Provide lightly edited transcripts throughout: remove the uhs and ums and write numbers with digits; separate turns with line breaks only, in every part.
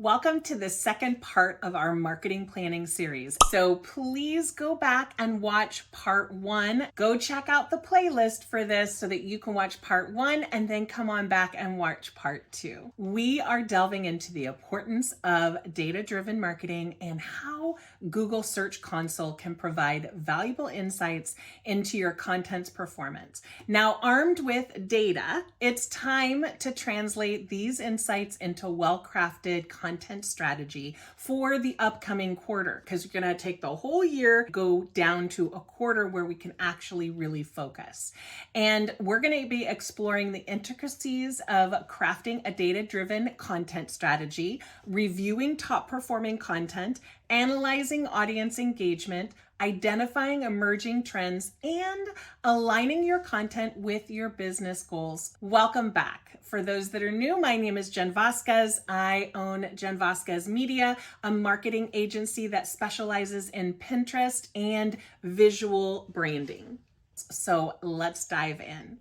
Welcome to the second part of our marketing planning series. So please go back and watch part 1. Go check out the playlist for this so that you can watch part 1 and then come on back and watch part 2. We are delving into the importance of data-driven marketing and how Google Search Console can provide valuable insights into your content's performance. Now, armed with data, it's time to translate these insights into well-crafted content strategy for the upcoming quarter, because you're going to take the whole year, go down to a quarter where we can actually really focus. And we're going to be exploring the intricacies of crafting a data-driven content strategy, reviewing top performing content, analyzing audience engagement, identifying emerging trends, and aligning your content with your business goals. Welcome back. For those that are new, my name is Jen Vasquez. I own Jen Vasquez Media, a marketing agency that specializes in Pinterest and visual branding. So let's dive in.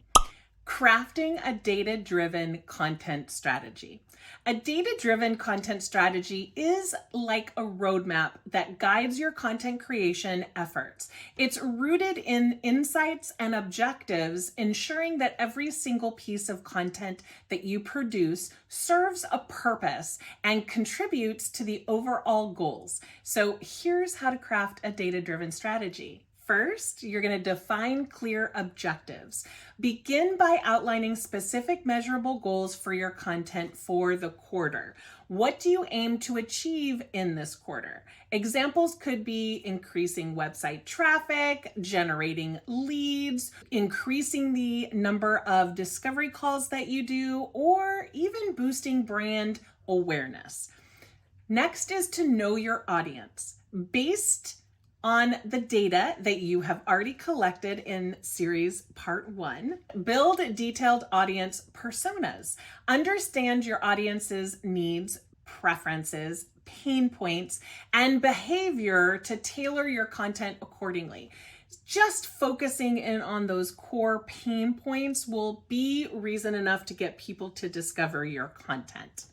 Crafting a data-driven content strategy. A data-driven content strategy is like a roadmap that guides your content creation efforts. It's rooted in insights and objectives, ensuring that every single piece of content that you produce serves a purpose and contributes to the overall goals. So here's how to craft a data-driven strategy. First, you're going to define clear objectives. Begin by outlining specific measurable goals for your content for the quarter. What do you aim to achieve in this quarter? Examples could be increasing website traffic, generating leads, increasing the number of discovery calls that you do, or even boosting brand awareness. Next is to know your audience. Based on the data that you have already collected in series part 1, build detailed audience personas. Understand your audience's needs, preferences, pain points, and behavior to tailor your content accordingly. Just focusing in on those core pain points will be reason enough to get people to discover your content.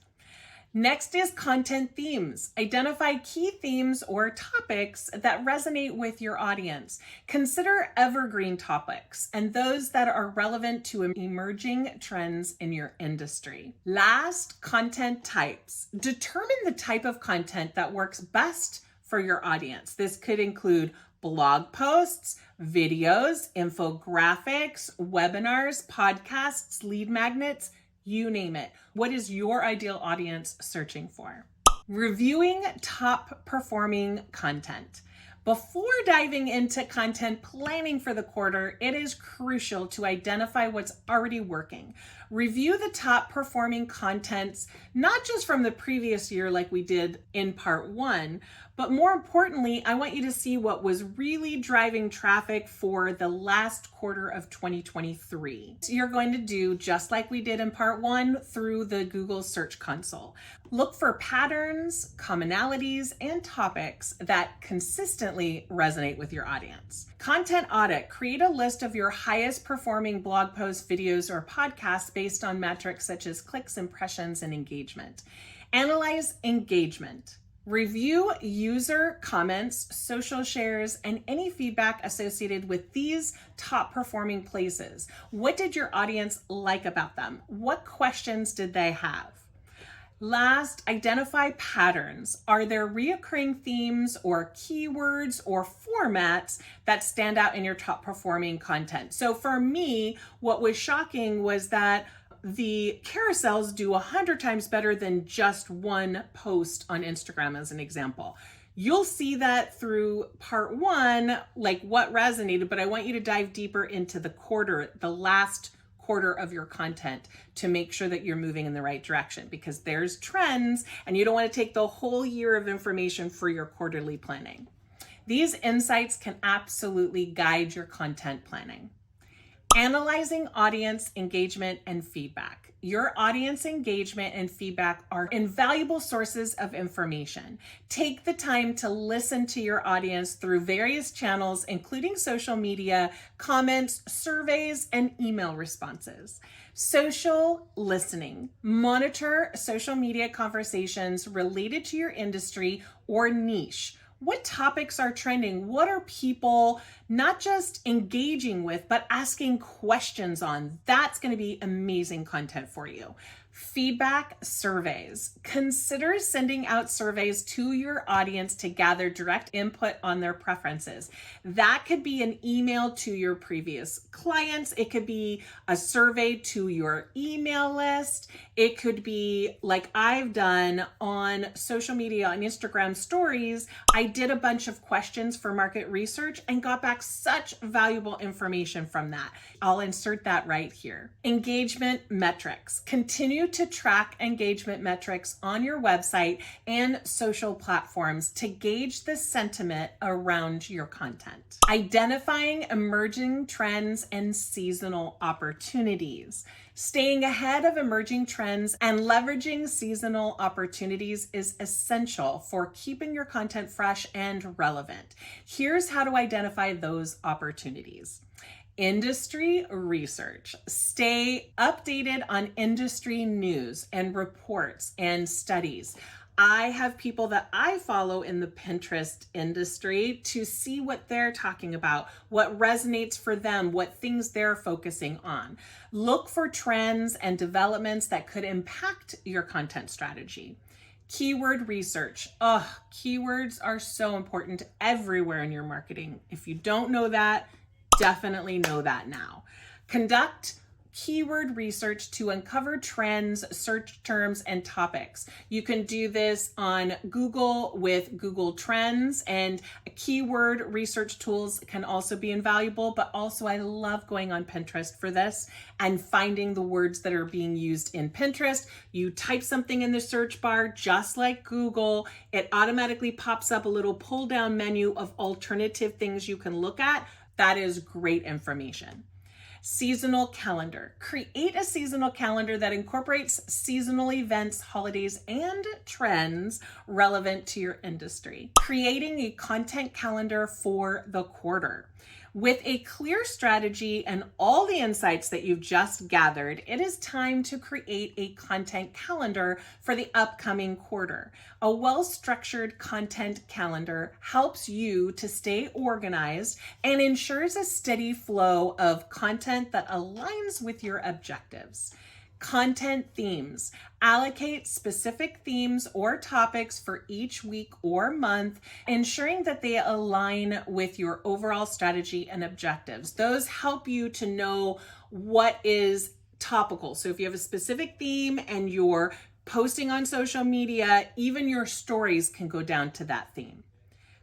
Next is content themes. Identify key themes or topics that resonate with your audience. Consider evergreen topics and those that are relevant to emerging trends in your industry. Last, content types. Determine the type of content that works best for your audience. This could include blog posts, videos, infographics, webinars, podcasts, lead magnets, you name it. What is your ideal audience searching for? Reviewing top performing content. Before diving into content planning for the quarter, it is crucial to identify what's already working. Review the top performing contents, not just from the previous year like we did in part 1, but more importantly, I want you to see what was really driving traffic for the last quarter of 2023. So you're going to do just like we did in part 1 through the Google Search Console. Look for patterns, commonalities, and topics that consistently resonate with your audience. Content audit. Create a list of your highest performing blog posts, videos, or podcasts based on metrics such as clicks, impressions, and engagement. Analyze engagement. Review user comments, social shares, and any feedback associated with these top performing places. What did your audience like about them? What questions did they have? Last, identify patterns. Are there reoccurring themes or keywords or formats that stand out in your top performing content? So for me, what was shocking was that the carousels do 100 times better than just one post on Instagram, as an example. You'll see that through part 1, like what resonated, but I want you to dive deeper into the last quarter of your content to make sure that you're moving in the right direction, because there's trends and you don't want to take the whole year of information for your quarterly planning. These insights can absolutely guide your content planning. Analyzing audience engagement and feedback. Your audience engagement and feedback are invaluable sources of information. Take the time to listen to your audience through various channels, including social media, comments, surveys, and email responses. Social listening. Monitor social media conversations related to your industry or niche. What topics are trending? What are people not just engaging with, but asking questions on? That's going to be amazing content for you. Feedback surveys. Consider sending out surveys to your audience to gather direct input on their preferences. That could be an email to your previous clients. It could be a survey to your email list. It could be like I've done on social media, on Instagram stories. I did a bunch of questions for market research and got back such valuable information from that. I'll insert that right here. Engagement metrics. Continue to track engagement metrics on your website and social platforms to gauge the sentiment around your content. Identifying emerging trends and seasonal opportunities. Staying ahead of emerging trends and leveraging seasonal opportunities is essential for keeping your content fresh and relevant. Here's how to identify those opportunities. Industry research. Stay updated on industry news and reports and studies. I have people that I follow in the Pinterest industry to see what they're talking about, what resonates for them, what things they're focusing on. Look for trends and developments that could impact your content strategy. Keyword research. Keywords are so important everywhere in your marketing. If you don't know that, definitely know that now. Conduct keyword research to uncover trends, search terms, and topics. You can do this on Google with Google Trends, and keyword research tools can also be invaluable, but also I love going on Pinterest for this and finding the words that are being used in Pinterest. You type something in the search bar, just like Google, it automatically pops up a little pull down menu of alternative things you can look at. That is great information. Seasonal calendar. Create a seasonal calendar that incorporates seasonal events, holidays, and trends relevant to your industry. Creating a content calendar for the quarter. With a clear strategy and all the insights that you've just gathered, it is time to create a content calendar for the upcoming quarter. A well-structured content calendar helps you to stay organized and ensures a steady flow of content that aligns with your objectives. Content themes. Allocate specific themes or topics for each week or month, ensuring that they align with your overall strategy and objectives. Those help you to know what is topical. So if you have a specific theme and you're posting on social media, even your stories can go down to that theme.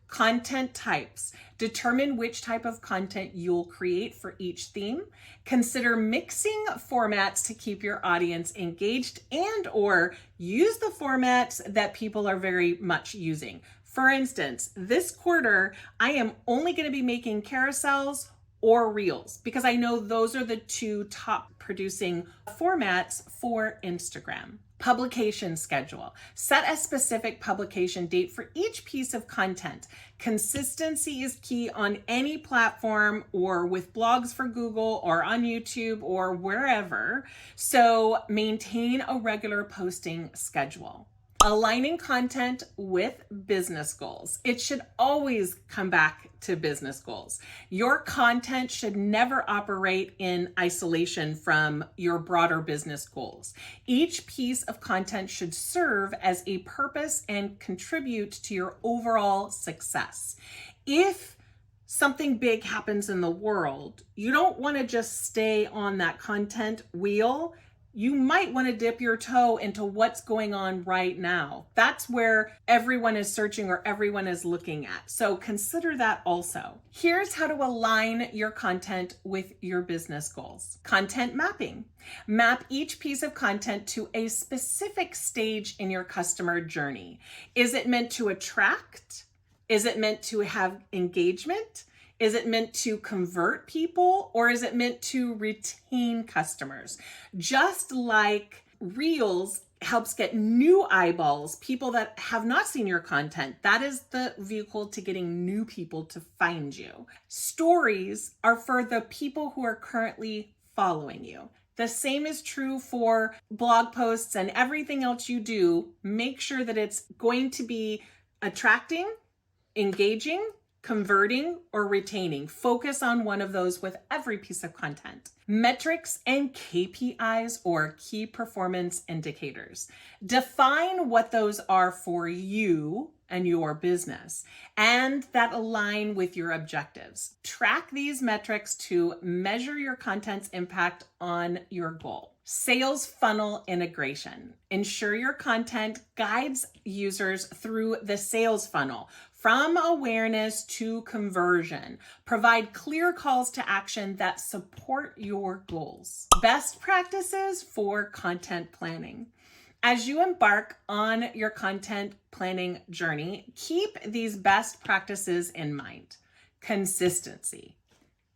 Content types. Determine which type of content you'll create for each theme. Consider mixing formats to keep your audience engaged and or use the formats that people are very much using. For instance, this quarter, I am only going to be making carousels or reels because I know those are the two top producing formats for Instagram. Publication schedule. Set a specific publication date for each piece of content. Consistency is key on any platform or with blogs for Google or on YouTube or wherever. So maintain a regular posting schedule. Aligning content with business goals. It should always come back to business goals. Your content should never operate in isolation from your broader business goals. Each piece of content should serve as a purpose and contribute to your overall success. If something big happens in the world, you don't want to just stay on that content wheel. You might want to dip your toe into what's going on right now. That's where everyone is searching or everyone is looking at. So consider that also. Here's how to align your content with your business goals. Content mapping. Map each piece of content to a specific stage in your customer journey. Is it meant to attract? Is it meant to have engagement? Is it meant to convert people, or is it meant to retain customers? Just like Reels helps get new eyeballs, people that have not seen your content. That is the vehicle to getting new people to find you. Stories are for the people who are currently following you. The same is true for blog posts and everything else you do. Make sure that it's going to be attracting, engaging, converting, or retaining. Focus on one of those with every piece of content. Metrics and KPIs, or key performance indicators. Define what those are for you and your business, and that align with your objectives. Track these metrics to measure your content's impact on your goal. Sales funnel integration. Ensure your content guides users through the sales funnel, from awareness to conversion. Provide clear calls to action that support your goals. Best practices for content planning. As you embark on your content planning journey, keep these best practices in mind. Consistency.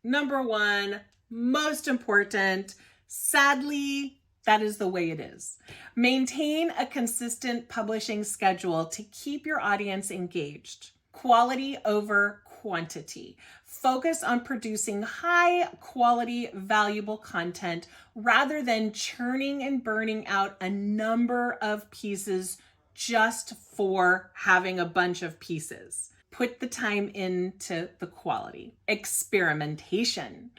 Number one, most important. Sadly, that is the way it is. Maintain a consistent publishing schedule to keep your audience engaged. Quality over quantity. Focus on producing high quality, valuable content rather than churning and burning out a number of pieces just for having a bunch of pieces. Put the time into the quality. Experimentation.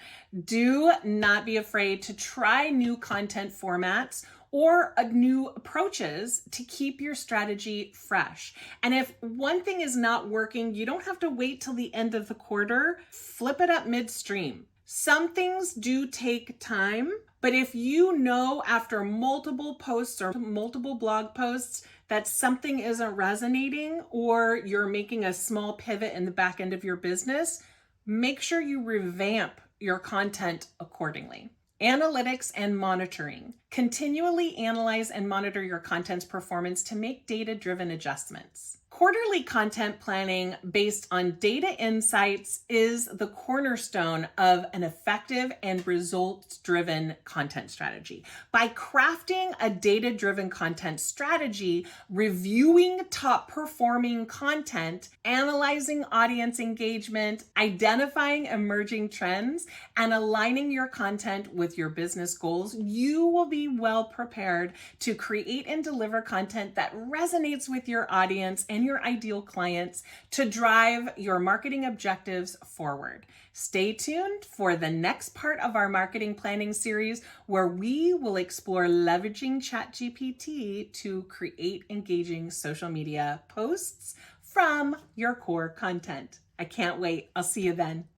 Do not be afraid to try new content formats or new approaches to keep your strategy fresh. And if one thing is not working, you don't have to wait till the end of the quarter. Flip it up midstream. Some things do take time, but if you know after multiple posts or multiple blog posts that something isn't resonating, or you're making a small pivot in the back end of your business, make sure you revamp your content accordingly. Analytics and monitoring. Continually analyze and monitor your content's performance to make data-driven adjustments. Quarterly content planning based on data insights is the cornerstone of an effective and results-driven content strategy. By crafting a data-driven content strategy, reviewing top-performing content, analyzing audience engagement, identifying emerging trends, and aligning your content with your business goals, you will be well prepared to create and deliver content that resonates with your audience and your ideal clients to drive your marketing objectives forward. Stay tuned for the next part of our marketing planning series, where we will explore leveraging ChatGPT to create engaging social media posts from your core content. I can't wait. I'll see you then.